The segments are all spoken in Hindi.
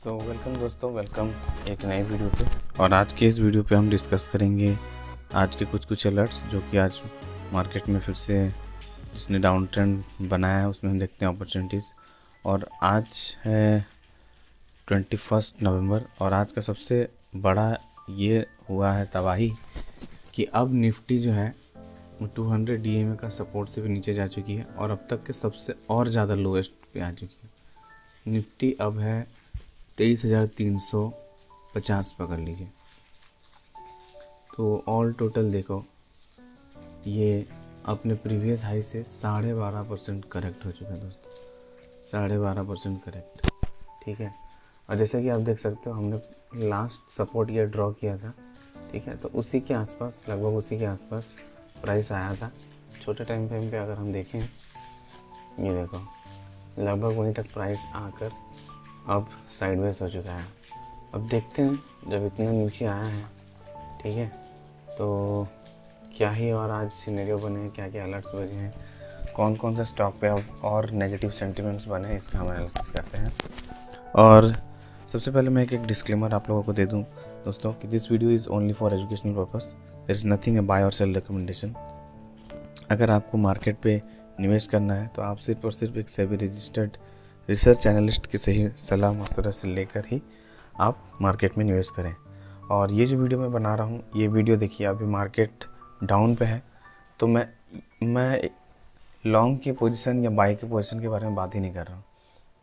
तो वेलकम दोस्तों, वेलकम एक नए वीडियो पे। और आज के इस वीडियो पे हम डिस्कस करेंगे आज के कुछ अलर्ट्स जो कि आज मार्केट में फिर से जिसने डाउन ट्रेंड बनाया है उसमें हम देखते हैं अपॉर्चुनिटीज़। और आज है 21 नवंबर और आज का सबसे बड़ा ये हुआ है तबाही कि अब निफ्टी जो है 200 DMA का सपोर्ट से भी नीचे जा चुकी है और अब तक के सबसे और ज़्यादा लोएस्ट पे आ चुकी है। निफ्टी अब है 23,350 पकड़ लीजिए। तो ऑल टोटल देखो ये अपने प्रीवियस हाई से 12.5% करेक्ट हो चुका है दोस्तों, 12.5% करेक्ट। ठीक है, और जैसे कि आप देख सकते हो हमने लास्ट सपोर्ट ये ड्रॉ किया था। ठीक है, तो उसी के आसपास, लगभग उसी के आसपास प्राइस आया था। छोटे टाइम फ्रेम पे अगर हम देखें, ये देखो लगभग वहीं तक प्राइस आकर अब साइडवेज हो चुका है। अब देखते हैं जब इतना नीचे आया है, ठीक है, तो क्या ही और आज सिनेरियो बने हैं, क्या क्या अलर्ट्स बजे हैं, कौन कौन सा स्टॉक पे अब और नेगेटिव सेंटिमेंट्स बने हैं, इसका हम एनालिसिस करते हैं। और सबसे पहले मैं एक डिस्क्लेमर आप लोगों को दे दूं दोस्तों कि this video is only for educational purpose, there is nothing a buy और सेल रिकमेंडेशन। अगर आपको मार्केट पे निवेश करना है तो आप सिर्फ और सिर्फ एक सेबी रजिस्टर्ड रिसर्च एनालिस्ट की सही सलाह मशवरा से लेकर ही आप मार्केट में निवेश करें। और ये जो वीडियो मैं बना रहा हूँ, ये वीडियो देखिए अभी मार्केट डाउन पे है, तो मैं लॉन्ग की पोजीशन या बाई की पोजीशन के बारे में बात ही नहीं कर रहा हूँ।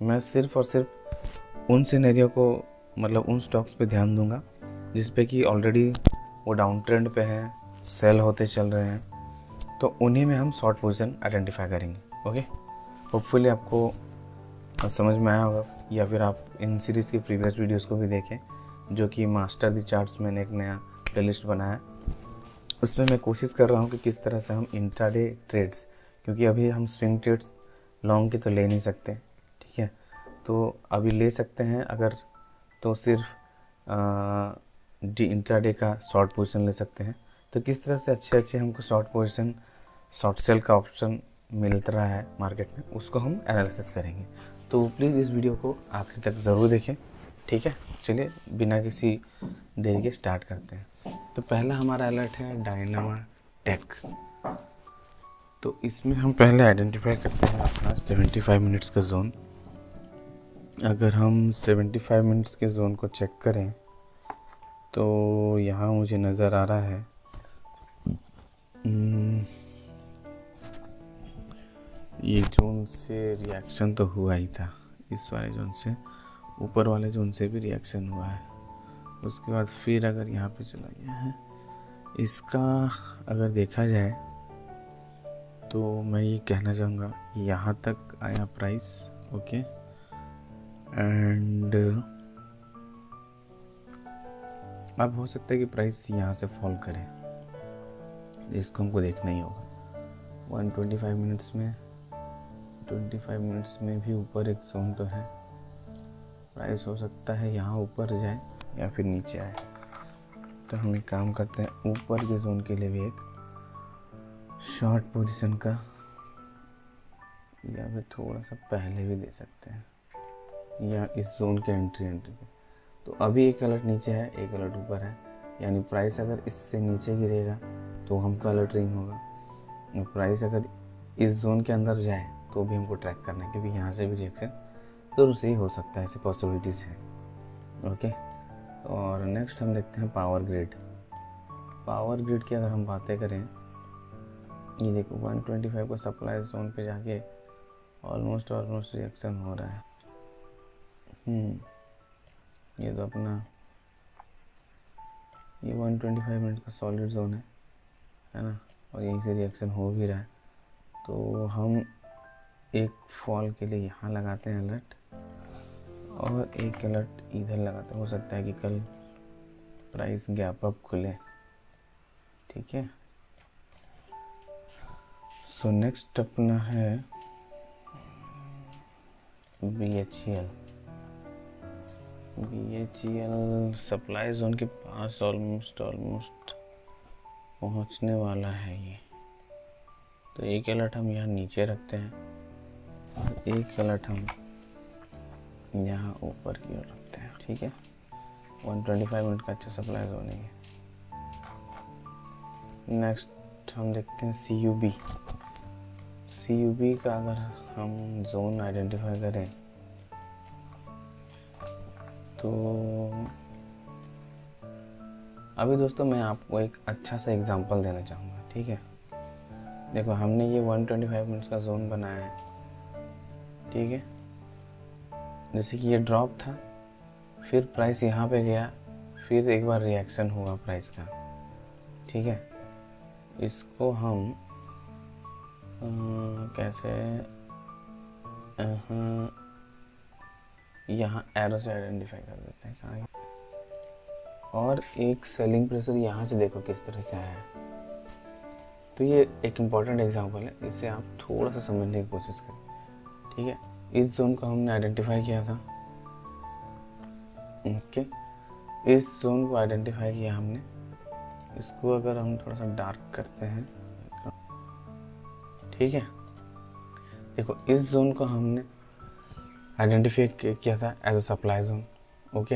मैं सिर्फ और सिर्फ उन सिनेरियो को, मतलब उन स्टॉक्स पे ध्यान दूंगा जिस पे कि ऑलरेडी वो डाउन ट्रेंड पे हैं, सेल होते चल रहे हैं, तो उन्हीं में हम शॉर्ट पोजीशन आइडेंटिफाई करेंगे। ओके, होपफुली आपको समझ में आया होगा, या फिर आप इन सीरीज़ की प्रीवियस वीडियोस को भी देखें जो कि मास्टर दी चार्ट्स मैंने एक नया प्लेलिस्ट बनाया है। उसमें मैं कोशिश कर रहा हूँ कि किस तरह से हम इंट्राडे ट्रेड्स, क्योंकि अभी हम स्विंग ट्रेड्स लॉन्ग के तो ले नहीं सकते, ठीक है, तो अभी ले सकते हैं अगर, तो सिर्फ इंट्राडे का शॉर्ट पोजीशन ले सकते हैं। तो किस तरह से अच्छे हमको शॉर्ट पोजीशन, शॉर्ट सेल का ऑप्शन मिल रहा है मार्केट में, उसको हम एनालिसिस करेंगे। तो प्लीज़ इस वीडियो को आखिर तक ज़रूर देखें, ठीक है। चलिए बिना किसी देरी के स्टार्ट करते हैं। तो पहला हमारा अलर्ट है डायनामा टेक। तो इसमें हम पहले आइडेंटिफाई करते हैं अपना 75 मिनट्स का जोन। अगर हम 75 मिनट्स के जोन को चेक करें तो यहाँ मुझे नज़र आ रहा है ये जोन से रिएक्शन तो हुआ ही था, इस वाले जोन से, ऊपर वाले जोन से भी रिएक्शन हुआ है। उसके बाद फिर अगर यहाँ पे चला गया है, इसका अगर देखा जाए तो मैं ये कहना चाहूँगा यहाँ तक आया प्राइस, ओके, एंड अब हो सकता है कि प्राइस यहाँ से फॉल करे, इसको हमको देखना ही होगा। 125 मिनट्स में, 25 मिनट्स में भी ऊपर एक जोन तो है, प्राइस हो सकता है यहाँ ऊपर जाए या फिर नीचे आए। तो हम एक काम करते हैं, ऊपर के जोन के लिए भी एक शॉर्ट पोजीशन का, या फिर थोड़ा सा पहले भी दे सकते हैं, या इस जोन के एंट्री पे। तो अभी एक अलर्ट नीचे है, एक अलर्ट ऊपर है, यानी प्राइस अगर इससे नीचे गिरेगा तो हमको अलर्ट रिंग होगा, और प्राइस अगर इस जोन के अंदर जाए तो भी हमको ट्रैक करना है, क्योंकि यहाँ से भी रिएक्शन ज़रूर से ही हो सकता है, ऐसी पॉसिबिलिटीज़ हैं। ओके, और नेक्स्ट हम देखते हैं पावर ग्रिड। पावर ग्रिड की अगर हम बातें करें, ये देखो 125 का सप्लाई जोन पे जाके ऑलमोस्ट रिएक्शन हो रहा है। ये तो अपना ये 125 मिनट का सॉलिड जोन है ना, और यहीं से रिएक्शन हो भी रहा है। तो हम एक फॉल के लिए यहाँ लगाते हैं अलर्ट, और एक अलर्ट इधर लगाते हैं। हो सकता है कि कल प्राइस गैप अप खुले, ठीक है। सो नेक्स्ट अपना है BHEL। सप्लाई जोन के पास ऑलमोस्ट पहुंचने वाला है ये। तो एक अलर्ट हम यहाँ नीचे रखते हैं और एक अलर्ट हम यहाँ ऊपर की ओर रखते हैं, ठीक है। 125 मिनट का अच्छा सप्लाई जोन है। नेक्स्ट हम देखते हैं CUB। CUB का अगर हम जोन आइडेंटिफाई करें तो अभी दोस्तों मैं आपको एक अच्छा सा एग्जांपल देना चाहूँगा, ठीक है। देखो हमने ये 125 मिनट्स का जोन बनाया है, ठीक है। जैसे कि ये ड्रॉप था, फिर प्राइस यहाँ पे गया, फिर एक बार रिएक्शन हुआ प्राइस का, ठीक है। इसको हम कैसे यहाँ एरो से आइडेंटिफाई कर देते हैं कहाँ, और एक सेलिंग प्रेशर यहाँ से देखो किस तरह से आया है। तो ये एक इम्पॉर्टेंट एग्जांपल है, इसे आप थोड़ा सा समझने की कोशिश करें, ठीक है। इस जोन को हमने आइडेंटिफाई किया था, ओके। इस जोन को आइडेंटिफाई किया हमने, इसको अगर हम थोड़ा सा डार्क करते हैं, ठीक है। देखो इस जोन को हमने आइडेंटिफाई किया था as a supply zone, okay.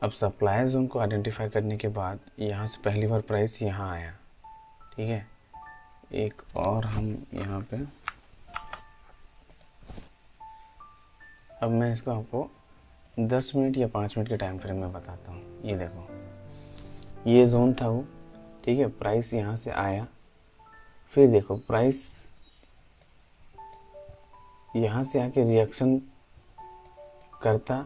अब सप्लाई जोन को आइडेंटिफाई करने के बाद यहाँ से पहली बार प्राइस यहाँ आया, ठीक है। एक और हम यहाँ पे, अब मैं इसको आपको 10 मिनट या 5 मिनट के टाइम फ्रेम में बताता हूँ। ये देखो ये जोन था वो, ठीक है। प्राइस यहाँ से आया, फिर देखो प्राइस यहाँ से आके रिएक्शन करता,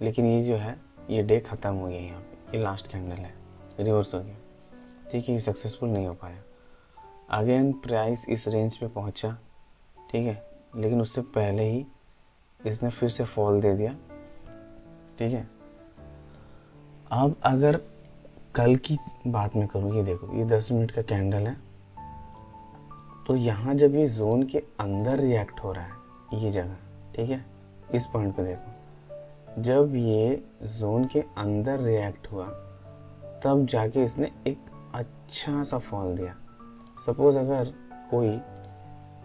लेकिन ये जो है ये डे ख़त्म हो गया, यहाँ पे ये लास्ट कैंडल है, रिवर्स हो गया, ठीक है। ये सक्सेसफुल नहीं हो पाया। अगेन प्राइस इस रेंज पे पहुँचा, ठीक है, लेकिन उससे पहले ही इसने फिर से फॉल दे दिया, ठीक है। अब अगर कल की बात मैं करूँ, ये देखो ये 10 मिनट का कैंडल है, तो यहाँ जब ये जोन के अंदर रिएक्ट हो रहा है ये जगह, ठीक है, इस पॉइंट को देखो, जब ये जोन के अंदर रिएक्ट हुआ तब जाके इसने एक अच्छा सा फॉल दिया। सपोज अगर कोई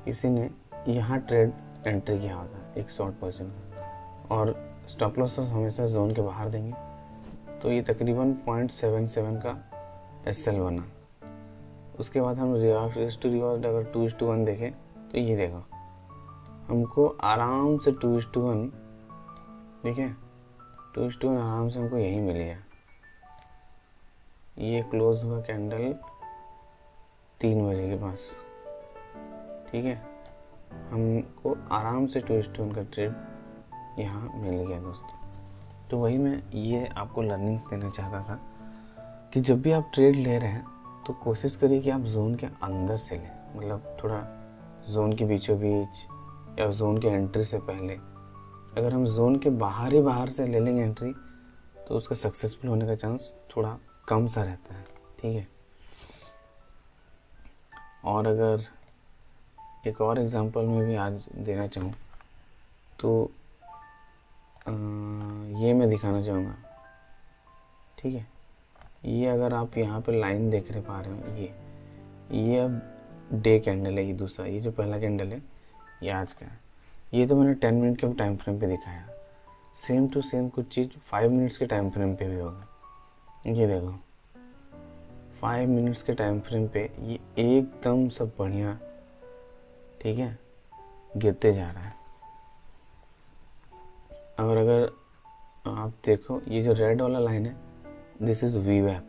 किसी ने यहाँ ट्रेड एंट्री किया होता एक शॉर्ट पोजीशन का, और स्टॉप लॉस हमेशा जोन के बाहर देंगे, तो ये तकरीबन 0.77 का SL बना। उसके बाद हम रिवर्स टू रिवर्स अगर 2:1 देखें तो ये देखो हमको आराम से 2:1, ठीक है, 2:1 आराम से हमको यही मिल गया। ये क्लोज हुआ कैंडल 3 बजे के पास, ठीक है। हमको आराम से 2:1 का ट्रेड यहाँ मिल गया दोस्तों। तो वही मैं ये आपको लर्निंग्स देना चाहता था कि जब भी आप ट्रेड ले रहे हैं तो कोशिश करिए कि आप जोन के अंदर से लें, मतलब थोड़ा जोन के बीचों बीच या जोन के एंट्री से पहले। अगर हम जोन के बाहर ही बाहर से ले लेंगे एंट्री तो उसका सक्सेसफुल होने का चांस थोड़ा कम सा रहता है, ठीक है। और अगर एक और एग्जांपल में भी आज देना चाहूँ तो ये मैं दिखाना चाहूँगा, ठीक है। ये अगर आप यहाँ पे लाइन देख रहे पा रहे हो, ये अब डे कैंडल है, ये दूसरा, ये जो पहला कैंडल है ये आज का है। ये तो मैंने 10 मिनट के टाइम फ्रेम पे दिखाया, सेम टू सेम कुछ चीज़ 5 मिनट्स के टाइम फ्रेम पे भी होगा। ये देखो 5 मिनट्स के टाइम फ्रेम पे ये एकदम सब बढ़िया, ठीक है, गिरते जा रहा है। और अगर आप देखो ये जो रेड वाला लाइन है, दिस इज VWAP।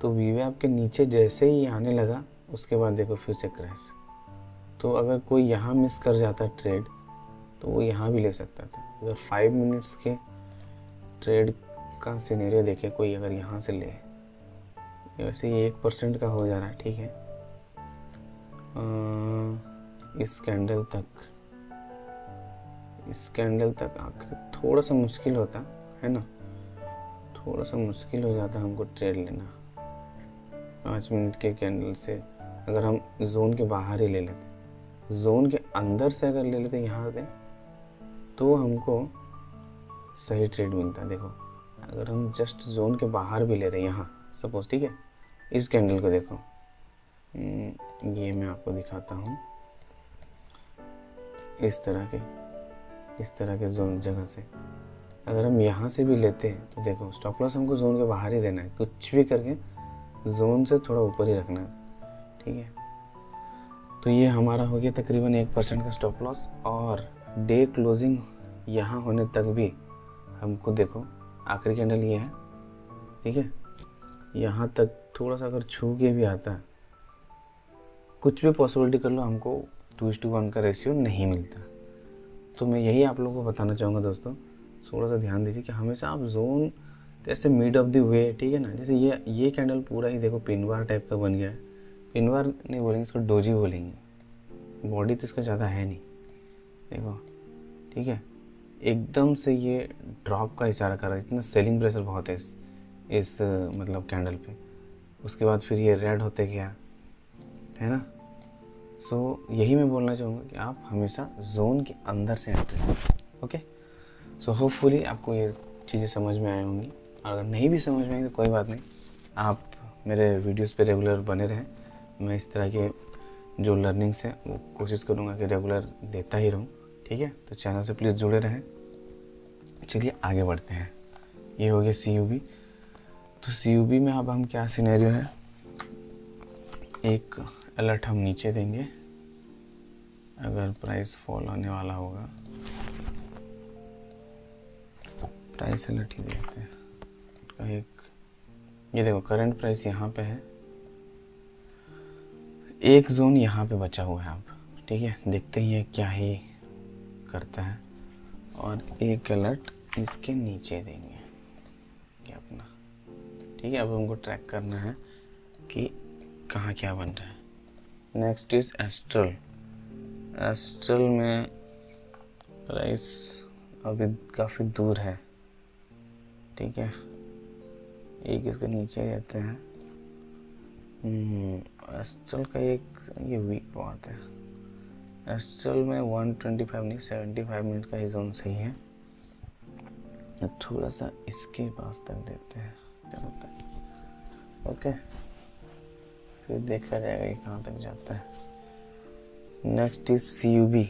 तो VWAP के नीचे जैसे ही आने लगा उसके बाद देखो फिर से क्रैश। तो अगर कोई यहाँ मिस कर जाता ट्रेड तो वो यहाँ भी ले सकता था। अगर 5 मिनट्स के ट्रेड का सिनेरियो देखे कोई अगर यहाँ से ले, वैसे ये 1% का हो जा रहा है, ठीक है। इस कैंडल तक आकर थोड़ा सा मुश्किल होता है ना, थोड़ा सा मुश्किल हो जाता हमको ट्रेड लेना। 5 मिनट के कैंडल से अगर हम जोन के बाहर ही ले लेते, जोन के अंदर से अगर ले लेते यहाँ से, तो हमको सही ट्रेड मिलता। देखो अगर हम जस्ट जोन के बाहर भी ले रहे हैं यहाँ सपोज, ठीक है, इस कैंडल को देखो, ये मैं आपको दिखाता हूँ, इस तरह के इस तरह के जोन जगह से। अगर हम यहाँ से भी लेते हैं तो देखो स्टॉप लॉस हमको जोन के बाहर ही देना है, कुछ भी करके जोन से थोड़ा ऊपर ही रखना है, ठीक है। तो ये हमारा हो गया तकरीबन 1% का स्टॉप लॉस। और डे क्लोजिंग यहाँ होने तक भी हमको देखो आखिरी कैंडल ये है, ठीक है। यहाँ तक थोड़ा सा अगर छू के भी आता है, कुछ भी पॉसिबिलिटी कर लो, हमको 2:1 का रेशियो नहीं मिलता। तो मैं यही आप लोगों को बताना चाहूँगा दोस्तों, थोड़ा सा ध्यान दीजिए कि हमेशा आप जोन कैसे मिड ऑफ द वे, ठीक है ना। जैसे ये कैंडल पूरा ही देखो पिनवार टाइप का बन गया है। पिनवार नहीं बोलेंगे इसको, डोजी बोलेंगे, बॉडी तो इसका ज़्यादा है नहीं, देखो, ठीक है। एकदम से ये ड्रॉप का इशारा कर रहा है, इतना सेलिंग प्रेशर बहुत है इस मतलब कैंडल पे। उसके बाद फिर ये रेड होते गया, है ना। सो यही मैं बोलना चाहूँगा कि आप हमेशा जोन के अंदर से एंटर करें, ओके। सो होपफुली आपको ये चीज़ें समझ में आई होंगी। अगर नहीं भी समझ में आई तो कोई बात नहीं, आप मेरे वीडियोस पे रेगुलर बने रहें। मैं इस तरह के जो लर्निंग्स हैं वो कोशिश करूँगा कि रेगुलर देता ही रहूँ, ठीक है। तो चैनल से प्लीज़ जुड़े रहें। चलिए आगे बढ़ते हैं। ये हो गया CUB। तो CUB में अब हम क्या सिनेरियो है, एक अलर्ट हम नीचे देंगे अगर प्राइस फॉल होने वाला होगा, प्राइस अलर्ट ही देते हैं का एक। ये देखो करंट प्राइस यहाँ पे है, एक जोन यहाँ पे बचा हुआ है अब, ठीक है। देखते ही ये क्या ही करता है। और एक अलर्ट इसके नीचे देंगे क्या अपना, ठीक है। अब हमको ट्रैक करना है कि कहाँ क्या बन रहा है। Next is astral. एस्ट्रल में प्राइस अभी काफ़ी दूर है, ठीक है। एक इसके नीचे देते हैं। एस्ट्रल का एक ये वीक बहुत है। एस्ट्रल में 125 नहीं 75 मिनट का ही जोन सही है। थोड़ा सा इसके पास तक देते हैं क्या होता है, ओके। फिर देखा जाएगा ये कहाँ तक जाता है। Next is CUB।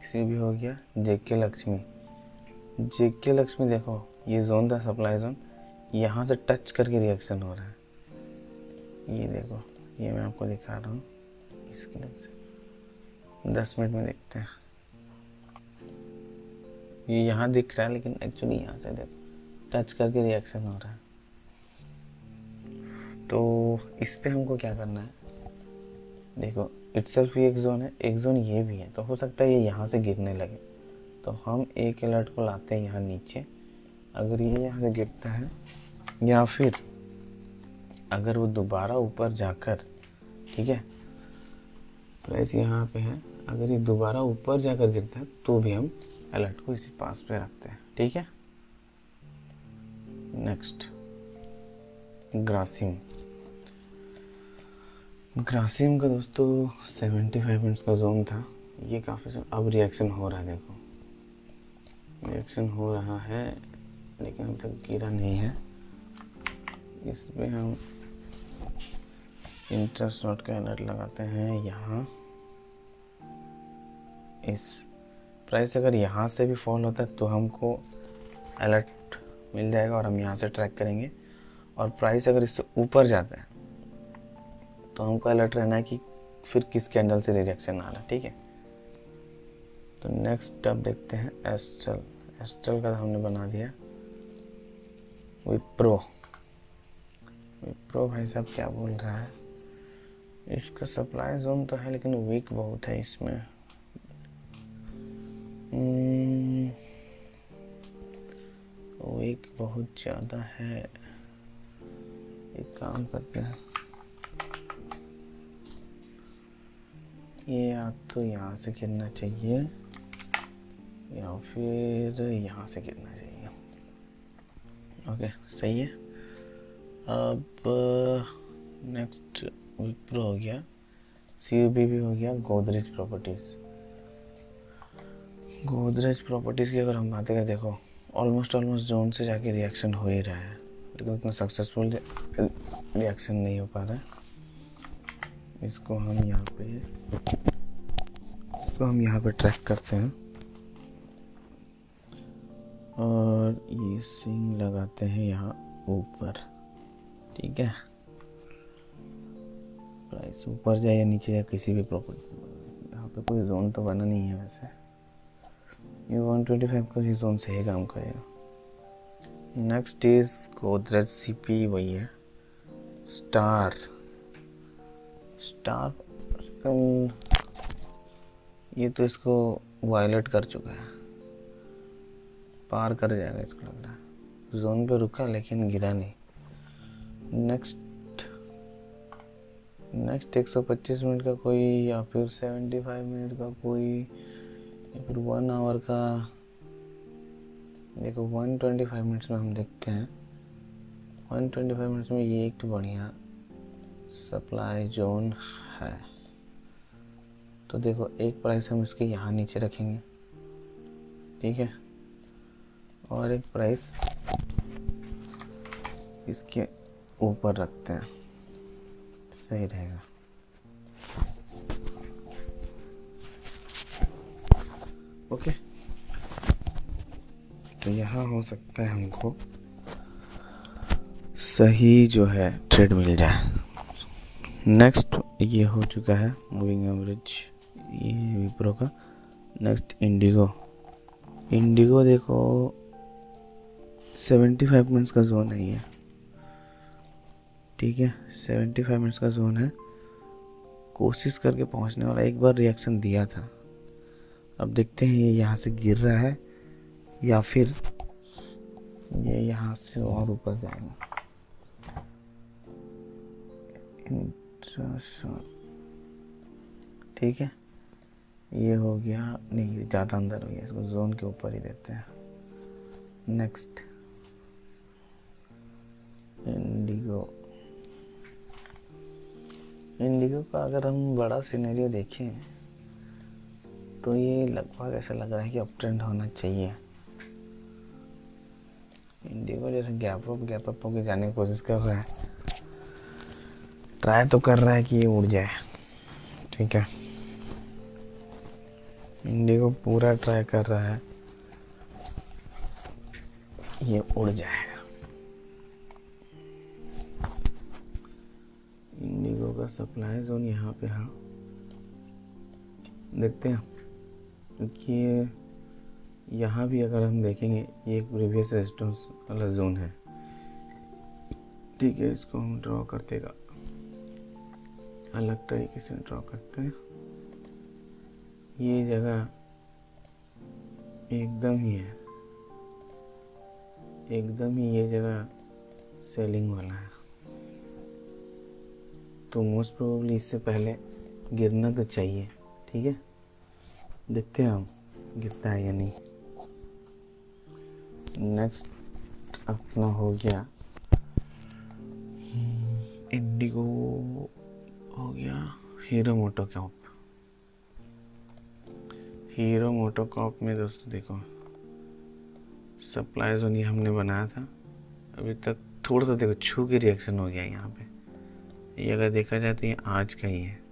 CUB हो गया JK लक्ष्मी। JK लक्ष्मी देखो ये जोन था सप्लाई जोन, यहाँ से टच करके रिएक्शन हो रहा है। ये देखो ये मैं आपको दिखा रहा हूँ इसके से 10 मिनट में देखते हैं। ये यहाँ दिख रहा है लेकिन एक्चुअली यहाँ से देखो टच करके रिएक्शन हो रहा है। तो इस पे हमको क्या करना है, देखो इटसेल्फ ही एक जोन है, एक जोन ये भी है। तो हो सकता है ये यहाँ से गिरने लगे, तो हम एक अलर्ट को लाते हैं यहाँ नीचे। अगर ये यहाँ से गिरता है या फिर अगर वो दोबारा ऊपर जाकर, ठीक है, प्राइस यहाँ पे है, अगर ये दोबारा ऊपर जाकर गिरता है तो भी हम अलर्ट को इसी पास पे रखते हैं, ठीक है। नेक्स्ट ग्रासिम। ग्रासिम का दोस्तों 75 मिनट्स का जोन था, ये काफ़ी अब रिएक्शन हो रहा है। देखो रिएक्शन हो रहा है लेकिन अब तक गिरा नहीं है। इस पे हम इंटरेस्ट नोट का अलर्ट लगाते हैं यहाँ। इस प्राइस अगर यहाँ से भी फॉल होता है तो हमको अलर्ट मिल जाएगा और हम यहाँ से ट्रैक करेंगे। और प्राइस अगर इससे ऊपर जाता है तो हमको अलर्ट रहना है कि फिर किस कैंडल से रिएक्शन आ रहा है, ठीक है। तो नेक्स्ट अब देखते हैं एस्ट्रल। एस्ट्रल का हमने बना दिया। विप्रो भाई साहब क्या बोल रहा है, इसका सप्लाई जोन तो है लेकिन वीक बहुत है इसमें। वीक बहुत ज़्यादा है। एक काम करते हैं, ये या तो यहाँ से गिरना चाहिए या फिर यहाँ से गिरना चाहिए, ओके सही है। अब नेक्स्ट विप्रो हो गया, CUB भी हो गया। गोदरेज प्रॉपर्टीज़ की अगर हम बात करें, देखो ऑलमोस्ट जोन से जाके रिएक्शन हो ही रहा है लेकिन उतना सक्सेसफुल रिएक्शन नहीं हो पा रहा है। इसको हम यहाँ पे ट्रैक करते हैं। और ये स्विंग लगाते हैं यहाँ ऊपर, ठीक है। प्राइस ऊपर जाए या नीचे जाए किसी भी प्रॉपर्टी, यहाँ पे कोई जोन तो बना नहीं है वैसे। ये 125 का ही जोन सही काम करेगा। नेक्स्ट इज गोदरेज सीपी, वही है स्टार। ये तो इसको वायलेट कर चुका है, पार कर जाएगा इसको लग रहा है। जोन पे रुका लेकिन गिरा नहीं। नेक्स्ट 125 मिनट का कोई, या फिर 75 मिनट का कोई, या फिर 1 आवर का। देखो 125 मिनट्स में हम देखते हैं। 125 मिनट्स में ये एक तो बढ़िया सप्लाई जोन है। तो देखो एक प्राइस हम इसके यहाँ नीचे रखेंगे, ठीक है, और एक प्राइस इसके ऊपर रखते हैं, सही रहेगा। ओके, तो यहाँ हो सकता है हमको सही जो है ट्रेड मिल जाए। नेक्स्ट ये हो चुका है मूविंग एवरेज, ये विप्रो का। नेक्स्ट इंडिगो देखो 75 मिनट्स का जोन है ये, ठीक है। 75 मिनट्स का जोन है, कोशिश करके पहुंचने वाला, एक बार रिएक्शन दिया था। अब देखते हैं ये यहाँ से गिर रहा है या फिर ये यहाँ से और ऊपर जाएगा। ठीक है, ये हो गया, नहीं ज़्यादा अंदर हो गया, इसको जोन के ऊपर ही देते हैं। नेक्स्ट इंडिगो का अगर हम बड़ा सिनेरियो देखें तो ये लगभग ऐसा लग रहा है कि अप ट्रेंड होना चाहिए। इंडिगो जैसे गैप अप होके जाने की कोशिश कर रहा है, ट्राई तो कर रहा है कि ये उड़ जाए, ठीक है। इंडिगो पूरा ट्राई कर रहा है ये उड़ जाए। इंडिगो का सप्लाई जोन यहाँ पे, हाँ देखते हैं, क्योंकि यहाँ भी अगर हम देखेंगे ये एक प्रीवियस रेजिस्टेंस वाला जोन है, ठीक है। इसको हम ड्रॉ करते का अलग तरीके से ड्रॉ करते हैं। ये जगह एकदम ही ये जगह सेलिंग वाला है, तो मोस्ट प्रोबेबली इससे पहले गिरना तो चाहिए, ठीक है। देखते हैं हम गिरता है या नहीं। नेक्स्ट अपना हो गया इंडिगो, हो गया हीरो मोटोकॉर्प में दोस्तों देखो सप्लाई जोन ये हमने बनाया था, अभी तक थोड़ा सा देखो छू के रिएक्शन हो गया यहाँ पे। ये अगर देखा जाए तो ये आज का ही है।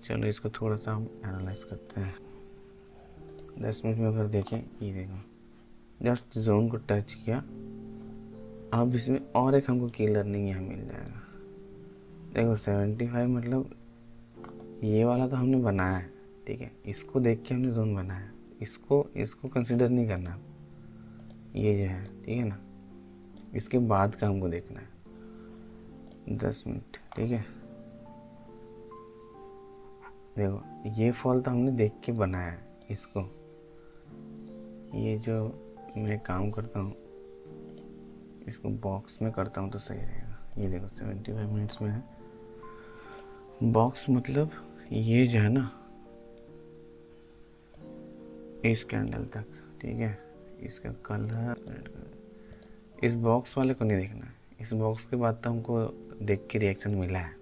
चलो इसको थोड़ा सा हम एनालाइज करते हैं। 10 मिनट में अगर देखें, ये देखो जस्ट जोन को टच किया, अब इसमें और एक हमको की लर्निंग यहाँ मिल जाएगा। देखो 75 मतलब ये वाला तो हमने बनाया है, ठीक है, इसको देख के हमने जोन बनाया, इसको कंसिडर नहीं करना, ये जो है, ठीक है ना, इसके बाद का हमको देखना है। 10 मिनट, ठीक है। देखो ये फॉल तो हमने देख के बनाया है इसको, ये जो मैं काम करता हूँ इसको बॉक्स में करता हूँ तो सही रहेगा। ये देखो 75 मिनट्स में है बॉक्स, मतलब ये जो है ना इस कैंडल तक, ठीक है। इसका कलर, इस बॉक्स वाले को नहीं देखना है, इस बॉक्स के बाद तो हमको देख के रिएक्शन मिला है,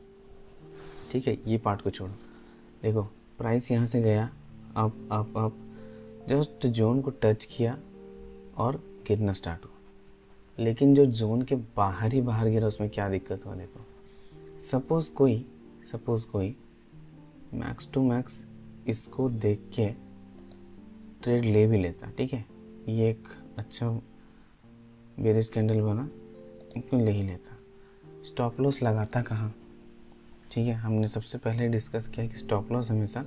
ठीक है। ये पार्ट को छोड़ो, देखो प्राइस यहाँ से गया अप जस्ट जोन को टच किया और गिरना स्टार्ट हुआ, लेकिन जो जोन के बाहर ही बाहर गिरा उसमें क्या दिक्कत हुआ। देखो सपोज कोई मैक्स टू मैक्स इसको देख के ट्रेड ले भी लेता, ठीक है, ये एक अच्छा बेरिश कैंडल बना, उसमें ले ही लेता। स्टॉप लॉस लगाता कहाँ, ठीक है। हमने सबसे पहले डिस्कस किया कि स्टॉप लॉस हमेशा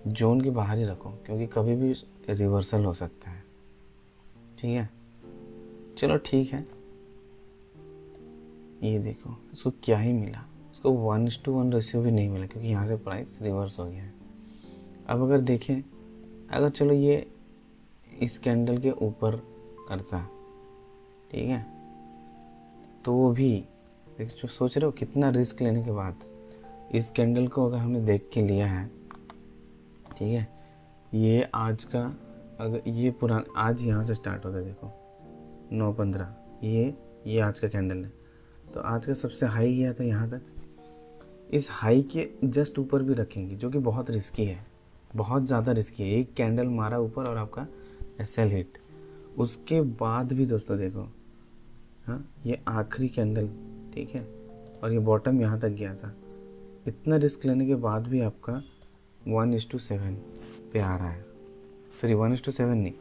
जोन के बाहर ही रखो, क्योंकि कभी भी रिवर्सल हो सकता है, ठीक है। चलो ठीक है, ये देखो इसको क्या ही मिला, इसको 1:1 रेशियो भी नहीं मिला, क्योंकि यहाँ से प्राइस रिवर्स हो गया है। अब अगर देखें, अगर चलो ये इस कैंडल के ऊपर करता, ठीक है, तो वो भी जो सोच रहे हो कितना रिस्क लेने के बाद इस कैंडल को अगर हमने देख के लिया है, ठीक है, ये आज का, अगर ये पुराना आज यहाँ से स्टार्ट होता है, देखो 9:15, ये आज का कैंडल है, तो आज का सबसे हाई गया था यहाँ तक। इस हाई के जस्ट ऊपर भी रखेंगे, जो कि बहुत रिस्की है, बहुत ज़्यादा रिस्की है। एक कैंडल मारा ऊपर और आपका एसएल हिट, उसके बाद भी दोस्तों देखो, हाँ ये आखिरी कैंडल, ठीक है, और ये बॉटम यहाँ तक गया था। इतना रिस्क लेने के बाद भी आपका 1:7 पे आ रहा है, सॉरी 1:7 नहीं,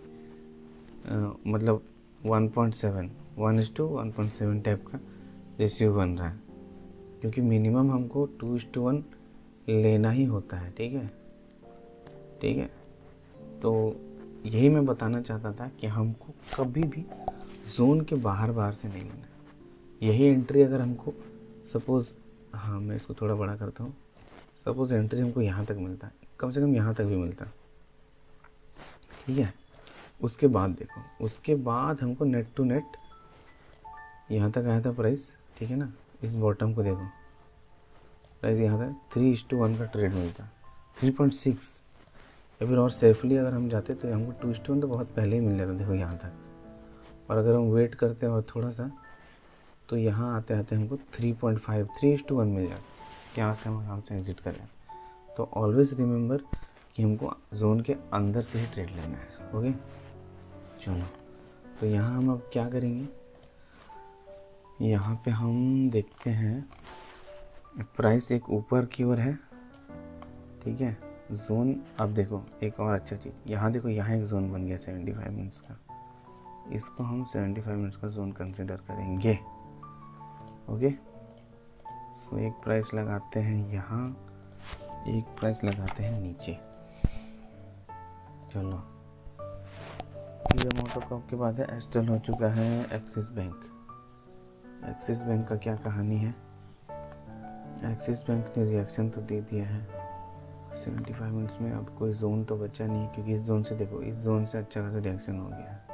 मतलब 1.7 1:1.7 टाइप का रेशियो बन रहा है, क्योंकि मिनिमम हमको 2:1 लेना ही होता है, ठीक है, ठीक है। तो यही मैं बताना चाहता था कि हमको कभी भी जोन के बाहर से नहीं लेना। यही एंट्री अगर हमको सपोज़, हाँ मैं इसको थोड़ा बड़ा करता हूँ, सपोज़ एंट्री हमको यहाँ तक मिलता है, कम से कम यहाँ तक भी मिलता, ठीक है। उसके बाद देखो, उसके बाद हमको नेट टू नेट यहाँ तक आया था प्राइस, ठीक है ना। इस बॉटम को देखो, प्राइस यहाँ तक 3:1 का ट्रेड मिलता, 3.6, या फिर और सेफली अगर हम जाते तो हमको 2:1 तो बहुत पहले ही मिल जाता, देखो यहाँ तक। और अगर हम वेट करते हैं और थोड़ा सा, तो यहाँ आते आते हमको 3.5 3:1 मिल जाता, यहाँ से हम आराम से एग्जिट करें। तो ऑलवेज रिमेंबर कि हमको जोन के अंदर से ही ट्रेड लेना है, ओके। चलो, तो यहाँ हम अब क्या करेंगे, यहाँ पे हम देखते हैं प्राइस एक ऊपर की ओर है, ठीक है। जोन, अब देखो एक और अच्छा चीज़, यहाँ देखो, यहाँ एक जोन बन गया 75 मिनट्स का, इसको हम 75 मिनट्स का जोन कंसिडर करेंगे, ओके। सो एक प्राइस लगाते हैं यहाँ, एक प्राइस लगाते हैं नीचे। चलो, मोटोकॉप के बाद है एस्टल, हो चुका है एक्सिस बैंक। एक्सिस बैंक का क्या कहानी है, एक्सिस बैंक ने रिएक्शन तो दे दिया है 75 मिनट्स में। अब कोई जोन तो बचा नहीं, क्योंकि इस जोन से देखो, इस जोन से अच्छा खासा रिएक्शन हो गया है।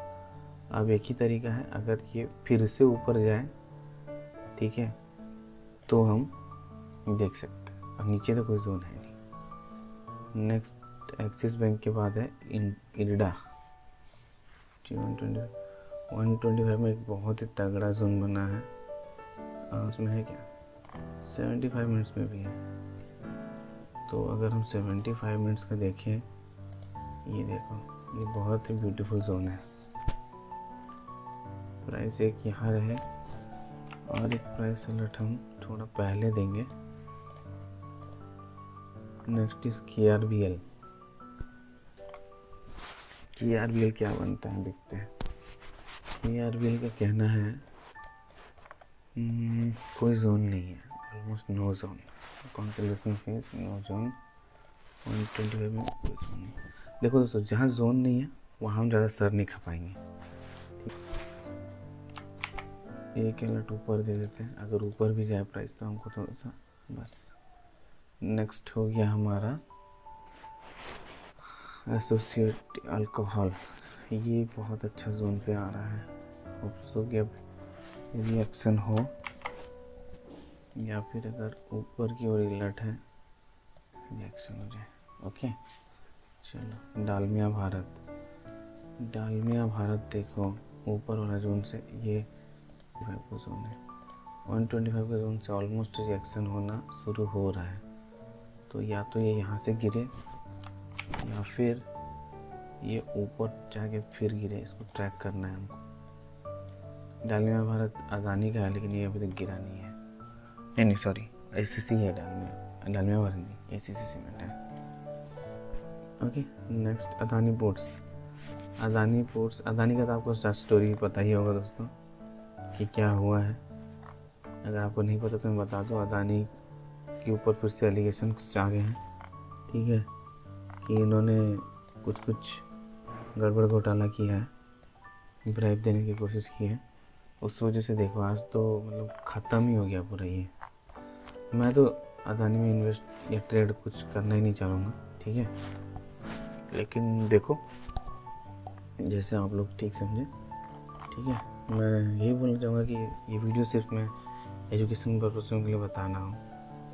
अब एक ही तरीका है, अगर ये फिर से ऊपर जाए, ठीक है, तो हम देख सकते हैं। अब नीचे तो कोई जोन है नहीं। नेक्स्ट एक्सिस बैंक के बाद है इरडा, 125 में एक बहुत ही तगड़ा जोन बना है, उसमें है क्या, 75 मिनट्स में भी है। तो अगर हम 75 मिनट्स का देखें, ये देखो, ये बहुत ही ब्यूटीफुल जोन है। प्राइस एक यहाँ रहे और एक प्राइस अलर्ट हम थोड़ा पहले देंगे। Next is KRBL। KRBL क्या बनता है देखते हैं। KRBL का कहना है कोई जोन नहीं है, almost no zone, consolidation phase no zone, 125 में कोई जोन नहीं। देखो दोस्तों, जहाँ जोन नहीं है वहाँ हम ज़्यादा सर नहीं खपाएंगे। एक अलर्ट ऊपर दे देते हैं, अगर ऊपर भी जाए प्राइस तो हमको थोड़ा सा बस। नेक्स्ट हो गया हमारा एसोसिएट अल्कोहल, ये बहुत अच्छा जोन पे आ रहा है। होप सो कि अब रिएक्शन हो, या फिर अगर ऊपर की ओर अलर्ट है रिएक्शन हो जाए, ओके। चलो, डालमिया भारत, डालमिया भारत देखो, ऊपर वाला जोन से ये 25 का जोन है, 125 का जोन से ऑलमोस्ट रिएक्शन होना शुरू हो रहा है। तो या तो ये यहाँ से गिरे, या फिर ये ऊपर जाके फिर गिरे, इसको ट्रैक करना है हमको। डालमिया भारत अदानी का है, लेकिन ये अभी तक गिरा नहीं है, नहीं सॉरी, ACC है डालमिया भारत नहीं, ACC सीमेंट है, okay. Next Adani ports, Adani ports, Adani का तो आपको स्टोरी पता ही होगा दोस्तों कि क्या हुआ है। अगर आपको नहीं पता तो मैं बता दूं, अदानी के ऊपर फिर से एलिगेशन कुछ आ गए हैं, ठीक है, कि इन्होंने कुछ गड़बड़ घोटाला किया है, ब्राइब देने की कोशिश की है। उस वजह से देखो आज तो मतलब ख़त्म ही हो गया पूरा ये। मैं तो अदानी में इन्वेस्ट या ट्रेड कुछ करना ही नहीं चाहूँगा, ठीक है, लेकिन देखो जैसे आप लोग ठीक समझे, ठीक है। मैं यही बोलना चाहूँगा कि ये वीडियो सिर्फ मैं एजुकेशन पर्पज़ों के लिए बताना हूँ,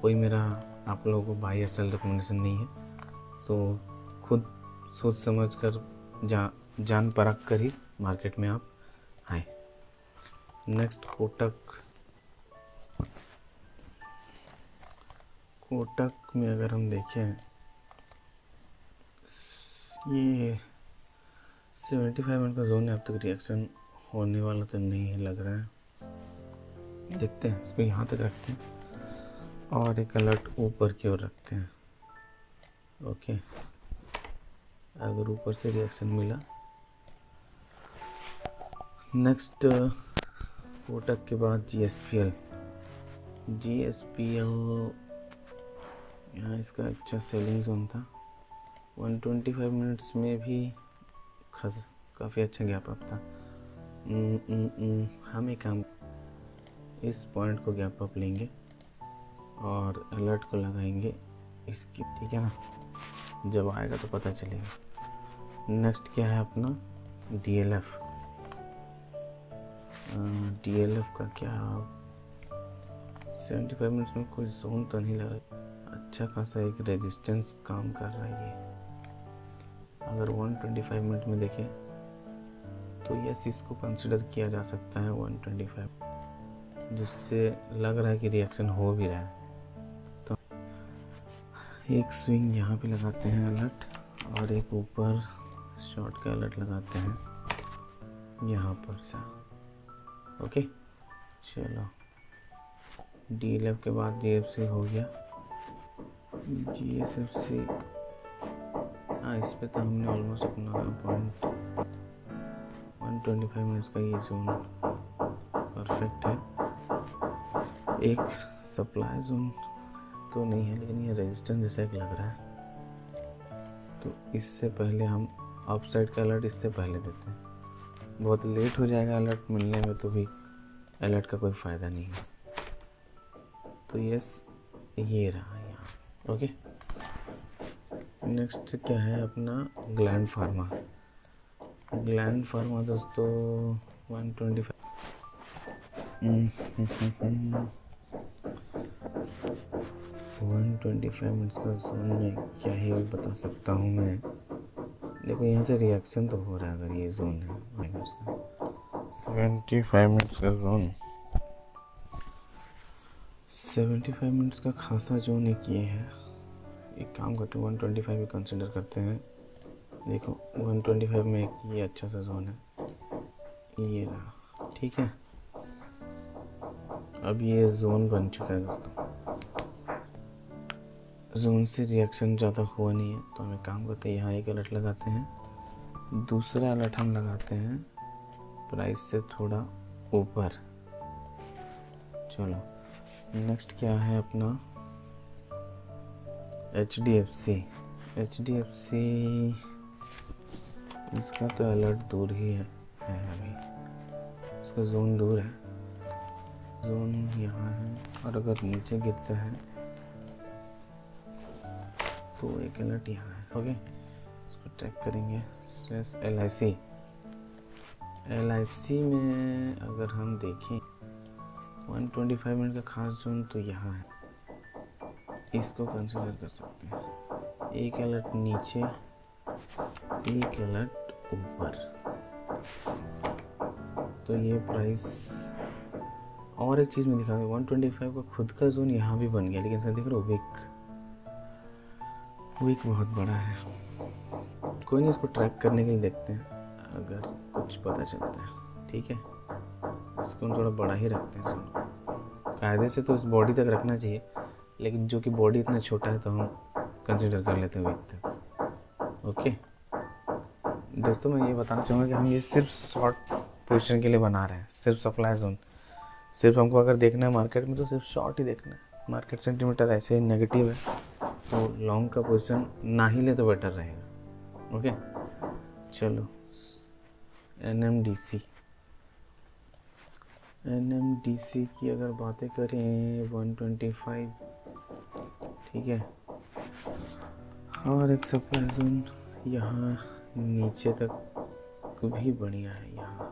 कोई मेरा आप लोगों को बाय या सेल रिकमेंडेशन नहीं है। तो खुद सोच समझ कर जान परख कर ही मार्केट में आप आए। नेक्स्ट कोटक में अगर हम देखें, ये 75 मिनट का जोन है, अब तक रिएक्शन होने वाला तो नहीं है लग रहा है। देखते हैं, इसको यहाँ तक रखते हैं और एक अलर्ट ऊपर की ओर रखते हैं। ओके, अगर ऊपर से रिएक्शन मिला, नेक्स्ट कोटक के बाद जीएसपीएल यहाँ इसका अच्छा सेलिंग जोन था। 125 मिनट्स में भी काफ़ी अच्छा गैप अप था। हम एक काम, इस पॉइंट को गैप अप लेंगे और अलर्ट को लगाएंगे इसकी, ठीक है ना, जब आएगा तो पता चलेगा। नेक्स्ट क्या है अपना डीएलएफ का क्या, 75 मिनट्स में कोई जोन तो नहीं लगा, अच्छा खासा एक रेजिस्टेंस काम कर रहा है ये। अगर 125 मिनट में देखें तो यस, इसको कंसिडर किया जा सकता है 125, जिससे लग रहा है कि रिएक्शन हो भी रहा है। तो एक स्विंग यहाँ पे लगाते हैं अलर्ट, और एक ऊपर शॉर्ट का अलर्ट लगाते हैं यहाँ पर सा। ओके, चलो डीएलएफ के बाद जीएफसी हो गया। जीएसएफसी, हाँ, इस पे तो हमने ऑलमोस्ट अपना पॉइंट 125 मिनट्स का ये जोन परफेक्ट है। एक सप्लाई जोन तो नहीं है, लेकिन ये रेजिस्टेंस जैसा एक लग रहा है। तो इससे पहले हम अपसाइड का अलर्ट इससे पहले देते हैं। बहुत लेट हो जाएगा अलर्ट मिलने में, तो भी अलर्ट का कोई फ़ायदा नहीं है। तो यस, ये रहा यहाँ। ओके, नेक्स्ट क्या है अपना ग्लैंड फार्मा दोस्तों 125 125 मिनट्स का जोन में क्या ही बता सकता हूँ मैं। देखो यहाँ से रिएक्शन तो हो रहा है, अगर ये जोन है माइनस का 75 मिनट्स का जोन, 75 मिनट्स का खासा जोन एक ये है। एक काम करते हैं 125 भी कंसिडर करते हैं। देखो 125 में एक ये अच्छा सा जोन है, ये रहा, ठीक है। अब ये जोन बन चुका है दोस्तों, जोन से रिएक्शन ज़्यादा हुआ नहीं है, तो हम एक काम करते हैं, यहाँ एक अलर्ट लगाते हैं। दूसरा अलर्ट हम लगाते हैं प्राइस से थोड़ा ऊपर। चलो नेक्स्ट क्या है अपना HDFC। इसका तो अलर्ट दूर ही है अभी, इसका जोन दूर है, जोन यहाँ है, और अगर नीचे गिरता है तो एक अलर्ट यहाँ है। ओके, इसको ट्रैक करेंगे। LIC में अगर हम देखें 125 मिनट का खास जोन तो यहाँ है, इसको कंसीडर कर सकते हैं। एक अलर्ट नीचे, एक अलर्ट ऊपर, तो ये प्राइस। और एक चीज़ में दिखा, 125 का खुद का जोन यहाँ भी बन गया, लेकिन इसका देख रहे हो वीक बहुत बड़ा है। कोई नहीं, इसको ट्रैक करने के लिए देखते हैं, अगर कुछ पता चलता है, ठीक है। इसको हम थोड़ा बड़ा ही रखते हैं जोन, कायदे से तो इस बॉडी तक रखना चाहिए, लेकिन जो कि बॉडी इतना छोटा है तो हम कंसिडर कर लेते हैं वीक तक। ओके, दोस्तों मैं ये बताना चाहूँगा कि हम ये सिर्फ शॉर्ट पोजीशन के लिए बना रहे हैं, सिर्फ सप्लाई जोन। सिर्फ हमको अगर देखना है मार्केट में तो सिर्फ शॉर्ट ही देखना है। मार्केट सेंटीमीटर ऐसे ही नेगेटिव है तो लॉन्ग का पोजीशन ना ही ले तो बेटर रहेगा। ओके चलो NMDC की अगर बातें करें 125, ठीक है, और एक सप्लाई जोन यहाँ नीचे तक भी बढ़िया है यहाँ।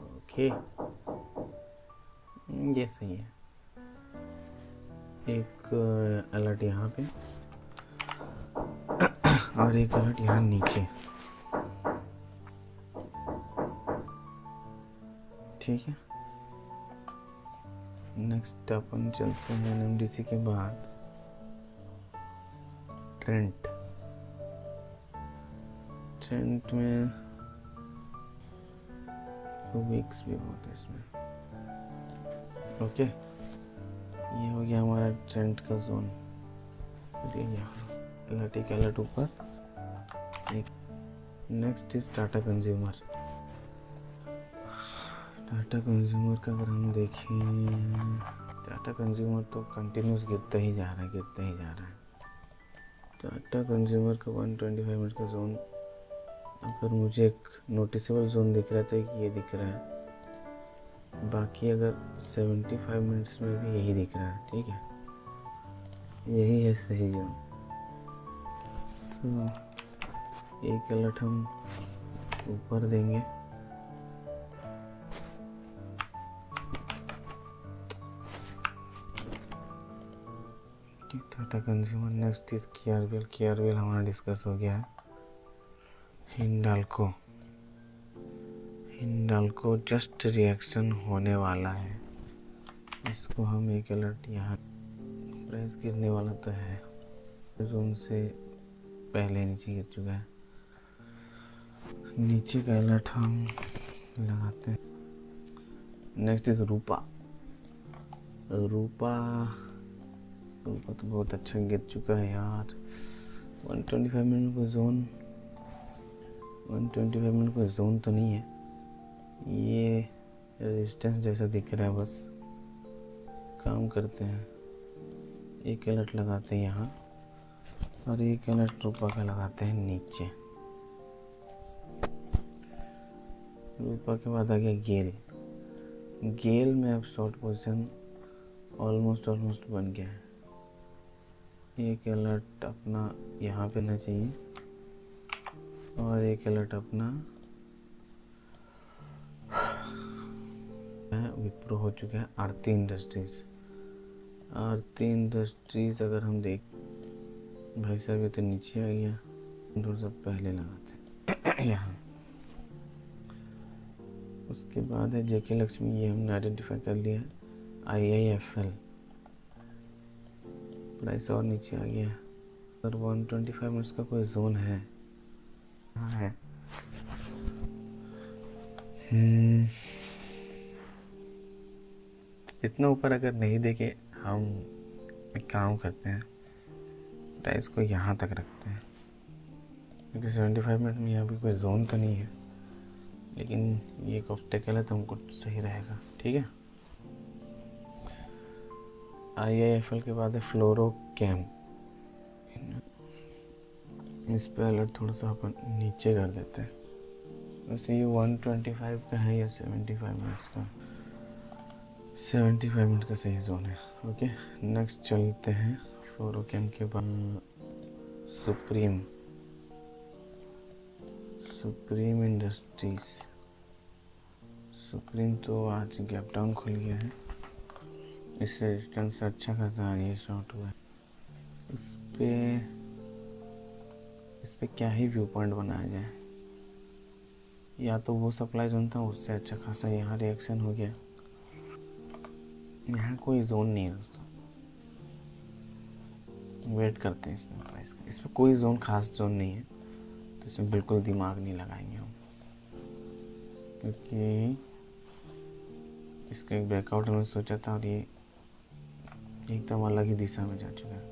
ओके ये सही है। एक अलर्ट यहाँ पे और एक अलर्ट यहाँ नीचे, ठीक है। नेक्स्ट अपन चलते हैं NMDC के बाद ट्रेंट में वीक्स भी बहुत है इसमें। ओके ये हो गया हमारा ट्रेंड का जोन। यहाँ अलर्ट, एक अलर्ट ऊपर, एक next is Tata consumer. Tata consumer का अगर हम देखें, टाटा कंज्यूमर तो कंटिन्यूस गिरता ही जा रहा है। टाटा कंज्यूमर का 125 मिनट का जोन, अगर मुझे एक नोटिसेबल जोन दिख रहा है तो एक ये दिख रहा है, बाकी अगर 75 मिनट्स में भी यही दिख रहा है, ठीक है, यही है सही जोन। तो एक अलर्ट हम ऊपर देंगे, Tata consumer. Next is KRBL हमारा डिस्कस हो गया है। हिंडाल्को जस्ट रिएक्शन होने वाला है, इसको हम एक अलर्ट, यहाँ प्राइस गिरने वाला तो है, जोन से पहले नीचे गिर चुका है, नीचे का अलर्ट हम लगाते हैं। नेक्स्ट इज रूपा तो बहुत अच्छा गिर चुका है यार। 125 मिनट का जोन, 125 मिनट का जोन तो नहीं है, ये रेजिस्टेंस जैसा दिख रहा है बस। काम करते हैं, एक अलर्ट लगाते हैं यहाँ और एक अलर्ट रूपा का लगाते हैं नीचे। रूपा के बाद आ गया गेल में अब शॉर्ट पोजीशन ऑलमोस्ट बन गया है। एक अलर्ट अपना यहाँ पे ना चाहिए और एक अलर्ट अपना विप्रो हो चुका है। आरती इंडस्ट्रीज अगर हम देख, भाई साहब ये तो नीचे आ गया, थोड़ा सा पहले लगाते यहाँ। उसके बाद है जेके लक्ष्मी, ये हमने आइडेंटिफाई कर लिया है। IIFL प्राइस और नीचे आ गया, और 125 मिनट्स का कोई जोन है, हाँ है। इतना ऊपर अगर नहीं देखे, हम एक काम करते हैं, प्राइस को यहाँ तक रखते हैं, क्योंकि 75 मिनट में यहाँ भी कोई जोन तो नहीं है, लेकिन ये एक ऑब्स्टेकल है तो हमको सही रहेगा, ठीक है। IIFL के बाद है फ्लोरोकेम, इस पे अलर्ट थोड़ा सा अपन नीचे कर देते हैं। वैसे ये 125 का है या 75 मिनट्स का, 75 मिनट का सही जोन है। ओके नेक्स्ट चलते हैं फ्लोरोकेम के बाद सुप्रीम इंडस्ट्रीज। सुप्रीम तो आज गैप डाउन खुल गया है, इस रेजिस्टेंस से अच्छा खासा ये शॉर्ट हुआ है। इस पे क्या ही व्यू पॉइंट बनाया जाए, या तो वो सप्लाई जोन था उससे अच्छा खासा यहाँ रिएक्शन हो गया। यहाँ कोई जोन नहीं है दोस्तों, वेट करते हैं इसमें प्राइस का। इसमें कोई जोन खास जोन नहीं है, तो इसमें बिल्कुल दिमाग नहीं लगाएंगे हम, क्योंकि इसका एक ब्रेकआउट हमने सोचा था और ये एकदम अलग ही दिशा में जा चुका है।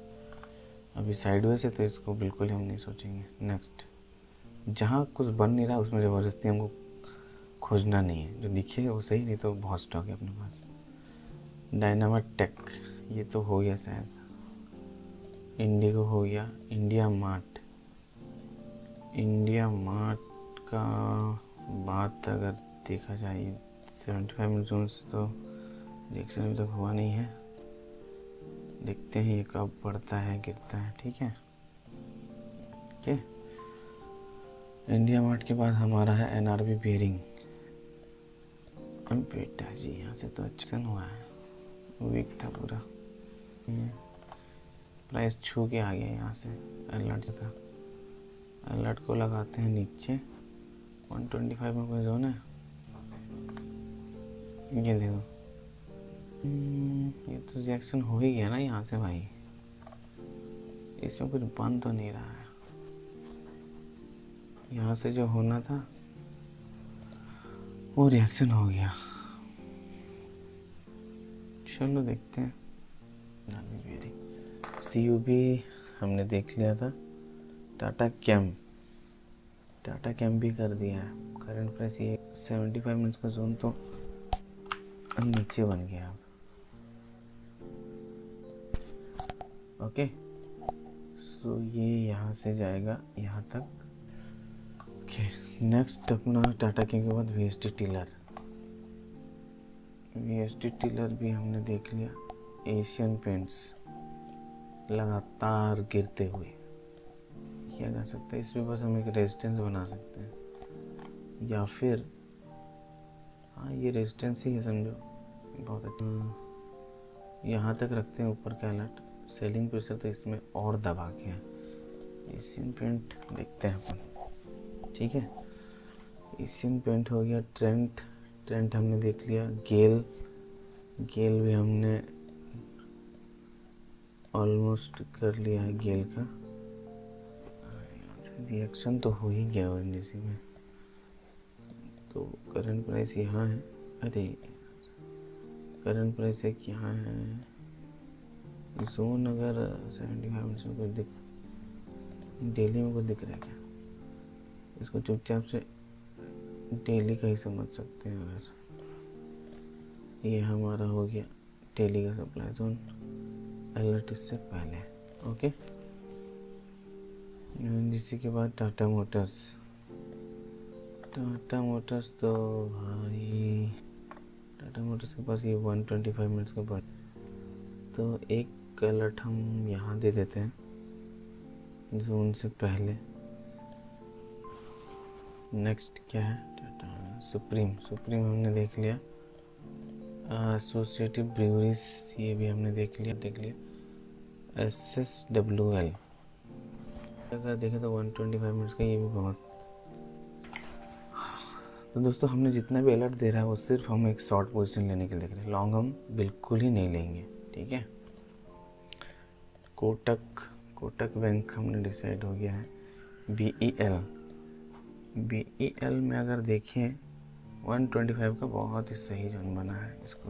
अभी साइडवेज है तो इसको बिल्कुल हम नहीं सोचेंगे। नेक्स्ट जहाँ कुछ बन नहीं रहा उसमें ज़बरदस्ती हमको खोजना नहीं है, जो दिखे वो सही, नहीं तो बहुत स्टॉक है अपने पास। डायनामा टेक ये तो हो गया शायद, इंडिगो हो गया, इंडिया मार्ट। इंडिया मार्ट का बात अगर देखा जाए 75 मिनट जोन से तो रिएक्शन अभी तक हुआ नहीं है, देखते हैं ये कब बढ़ता है गिरता है। ठीक है, ओके। इंडिया मार्ट के बाद हमारा है एनआरबी बेरिंग। बेटा जी यहाँ से तो अच्छा हुआ है, वीक था पूरा, प्राइस छू के आ गया यहाँ से, अलर्ट था, अलर्ट को लगाते हैं नीचे। 125 में कोई जोन है, ये देखो, ये तो रिएक्शन हो ही गया ना यहाँ से भाई, इसमें कुछ बन तो नहीं रहा है, यहाँ से जो होना था वो रिएक्शन हो गया। चलो देखते हैं। CUB हमने देख लिया था, टाटा कैम भी कर दिया है। करंट प्राइस ये 75 मिनट्स का जोन तो नीचे बन गया अब। ओके, सो ये यहाँ से जाएगा यहाँ तक। ओके, नेक्स्ट अपना टाटा कैम के बाद VST टीलर भी हमने देख लिया। एशियन पेंट्स लगातार गिरते हुए किया जा सकता है, इसमें बस हम एक रेजिस्टेंस बना सकते हैं, या फिर हाँ ये रेजिस्टेंस ही है समझो, बहुत अच्छा। यहाँ तक रखते हैं ऊपर का अलर्ट, सेलिंग प्रेशर तो इसमें और दबा के है। एशियन पेंट देखते हैं अपन, ठीक है। एशियन पेंट हो गया, ट्रेंट हमने देख लिया। गेल भी हमने ऑलमोस्ट कर लिया है गेल का। रिएक्शन तो हो ही गया ओएनजीसी में, तो करंट प्राइस यहाँ है। अरे करंट प्राइस एक यहाँ है, जोन अगर 75 मिनट्स में कुछ डेली में कुछ दिख रहा है क्या, इसको चुपचाप से डेली का ही समझ सकते हैं। अगर ये हमारा हो गया डेली का सप्लाई जोन, अलर्ट इससे पहले, ओके। ओएनजीसी के बाद टाटा मोटर्स तो भाई टाटा मोटर्स के पास ये 125 मिनट्स के बाद, तो एक अलर्ट हम यहाँ दे देते हैं जोन से पहले। नेक्स्ट क्या है, टाटा सुप्रीम हमने देख लिया। एसोसिएटिव ब्रूअरीज ये भी हमने देख लिया। SSWL अगर देखें तो 125 मिनट्स का, ये भी बहुत। तो दोस्तों हमने जितना भी अलर्ट दे रहा है वो सिर्फ हम एक शॉर्ट पोजीशन लेने के लिए देख रहे हैं, लॉन्ग हम बिल्कुल ही नहीं लेंगे, ठीक है। कोटक बैंक हमने डिसाइड हो गया है। BEL में अगर देखें 125 का बहुत ही सही जोन बना है, इसको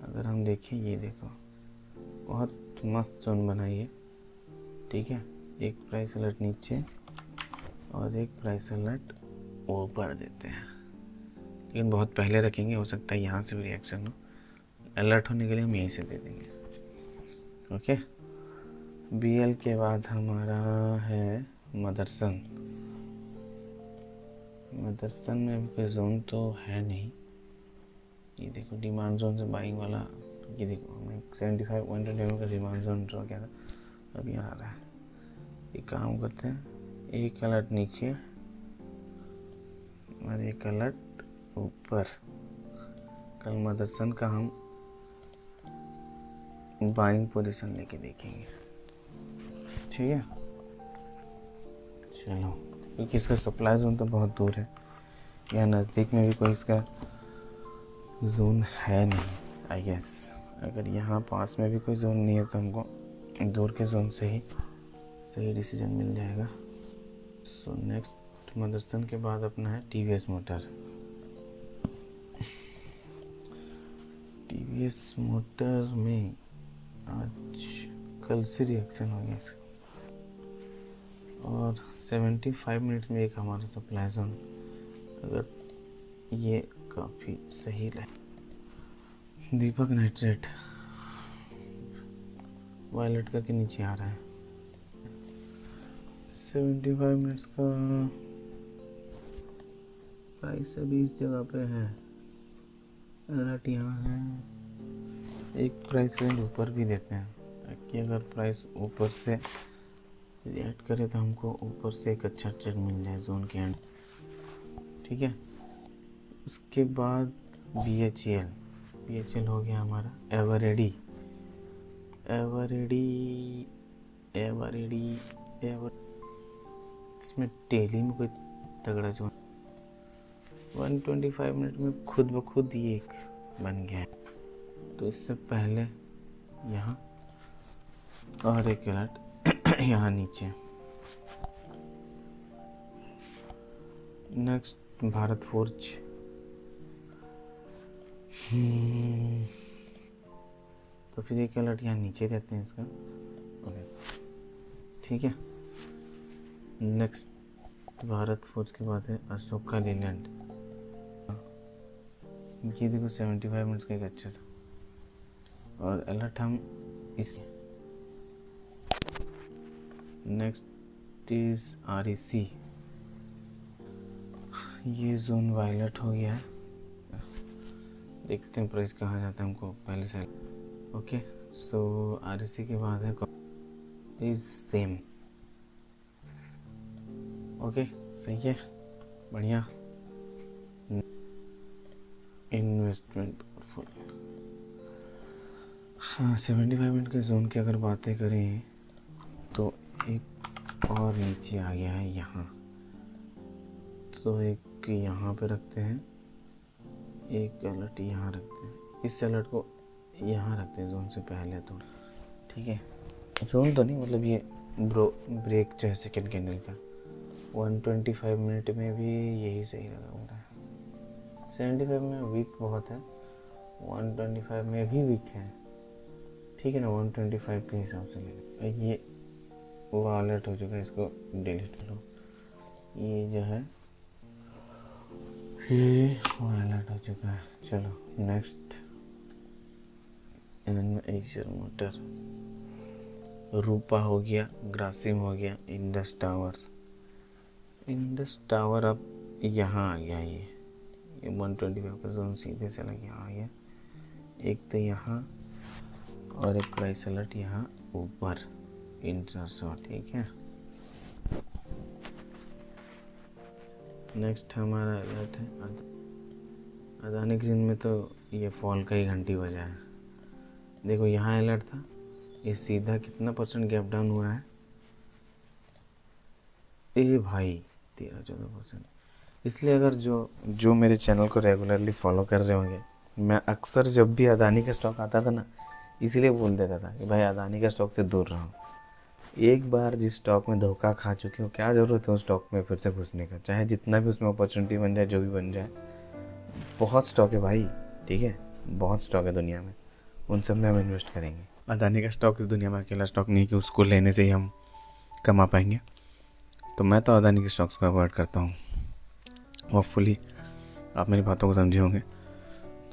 अगर हम देखें, ये देखो बहुत मस्त जोन बना है ये, ठीक है। एक प्राइस अलर्ट नीचे और एक प्राइस अलर्ट ऊपर देते हैं, लेकिन बहुत पहले रखेंगे, हो सकता है यहाँ से भी रिएक्शन हो। अलर्ट होने के लिए हम यहीं से दे देंगे, ओके। BL के बाद हमारा है मदरसन में अभी कोई जोन तो है नहीं। ये देखो डिमांड जोन से बाइंग वाला, ये देखो हमने 75 120 का डिमांड जोन ड्रॉ किया था, अभी यहाँ आ रहा है। एक काम करते हैं, एक अलर्ट नीचे और एक अलर्ट ऊपर। कल मदरसन का हम बाइंग पोजीशन लेके देखेंगे, ठीक है। चलो, क्योंकि इसका सप्लाई जोन तो बहुत दूर है, या नज़दीक में भी कोई इसका जोन है नहीं आई गेस। अगर यहाँ पास में भी कोई जोन नहीं है तो हमको दूर के जोन से ही सही डिसीजन मिल जाएगा। सो नेक्स्ट मदरसन के बाद अपना है TVS मोटर में आज कल से रिएक्शन हो गया इसका। और 75 मिनट्स में एक हमारा सप्लाई जोन, अगर ये काफ़ी सही लगे। दीपक नाइट्रेट वायलेट करके नीचे आ रहा है। 75 मिनट्स का प्राइस अभी इस जगह पे है, अलर्ट यहाँ है। एक प्राइस रेंज ऊपर भी देते हैं ताकि अगर प्राइस ऊपर से रिएक्ट करे तो हमको ऊपर से एक अच्छा ट्रेड मिल जाए जोन के एंड। ठीक है, उसके बाद BHEL हो गया हमारा। एवरेडी इसमें डेली में कोई तगड़ा जोन 125 मिनट में खुद ब खुद ये एक बन गया है। तो इससे पहले यहाँ और एक अलर्ट यहाँ नीचे। नेक्स्ट भारत फोर्ज, तो फिर एक अलर्ट यहाँ नीचे देते हैं इसका। ठीक है, नेक्स्ट भारत फोर्ज के बाद है अशोका लीलैंड। ये देखो 75 मिनट्स का एक अच्छा सा, और अलर्ट हम इस। नेक्स्ट इज REC, ये जोन वायलेट हो गया है। देखते हैं प्राइस कहाँ जाता है हमको पहले से। ओके, सो REC के बाद है इज सेम। ओके, सही है, बढ़िया। इन्वेस्टमेंट पोर्टफोलियो, हाँ 75 मिनट के जोन की अगर बातें करें तो एक और नीचे आ गया है यहाँ, तो एक यहाँ पे रखते हैं, एक अलर्ट यहाँ रखते हैं। इस अलर्ट को यहाँ रखते हैं जोन से पहले थोड़ा। ठीक है, जोन तो नहीं, मतलब ये ब्रेक जो है सेकेंड कैंडल का 125 मिनट में भी यही सही लगा हो रहा है। 75 में वीक बहुत है, 125 में भी वीक है। ठीक है ना, 125 के हिसाब से ले। ये वो अलर्ट हो चुका है, इसको डिलीट करो। ये जो है ये वो अलर्ट हो चुका है। चलो नेक्स्ट, एशियर मोटर, रूपा हो गया, ग्रासिम हो गया, इंडस टावर अब यहाँ आ गया। ये 125 का जोन सीधे से लग यहाँ आ गया। एक तो यहाँ और एक प्राइस अलर्ट यहाँ ऊपर इंट्राशॉ। ठीक है, नेक्स्ट हमारा अलर्ट है अदानी ग्रीन में, तो ये फॉल का ही घंटी बजा है। देखो यहाँ अलर्ट था, ये सीधा कितना % गैप डाउन हुआ है। ए भाई 13-14%। इसलिए अगर जो मेरे चैनल को रेगुलरली फॉलो कर रहे होंगे, मैं अक्सर जब भी अदानी का स्टॉक आता था ना, इसलिए बोल देता था कि भाई अदानी का स्टॉक से दूर रहो। एक बार जिस स्टॉक में धोखा खा चुके हो, क्या ज़रूरत है उस स्टॉक में फिर से घुसने का, चाहे जितना भी उसमें अपॉर्चुनिटी बन जाए, जो भी बन जाए। बहुत स्टॉक है भाई, ठीक है, बहुत स्टॉक है दुनिया में, उन सब में हम इन्वेस्ट करेंगे। अदानी का स्टॉक इस दुनिया में अकेला स्टॉक नहीं कि उसको लेने से ही हम कमा पाएंगे। तो मैं तो अदानी के स्टॉक्स को अवॉइड करता हूँ। होपफुली आप मेरी बातों को समझे होंगे।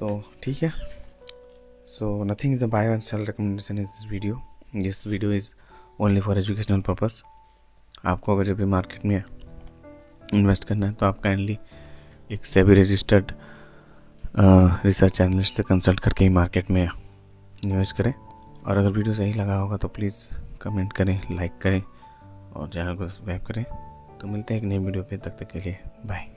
तो ठीक है, so nothing is a buy and sell recommendation in this video. This video is only for educational purpose. आपको अगर जब भी मार्केट में इन्वेस्ट करना है तो आप काइंडली एक सेबी रजिस्टर्ड रिसर्च एनालिस्ट से कंसल्ट करके ही मार्केट में इन्वेस्ट करें। और अगर वीडियो सही लगा होगा तो प्लीज़ कमेंट करें, लाइक करें और चैनल को सब्सक्राइब करें। तो मिलते हैं एक नई वीडियो पे, तब तक के लिए बाय।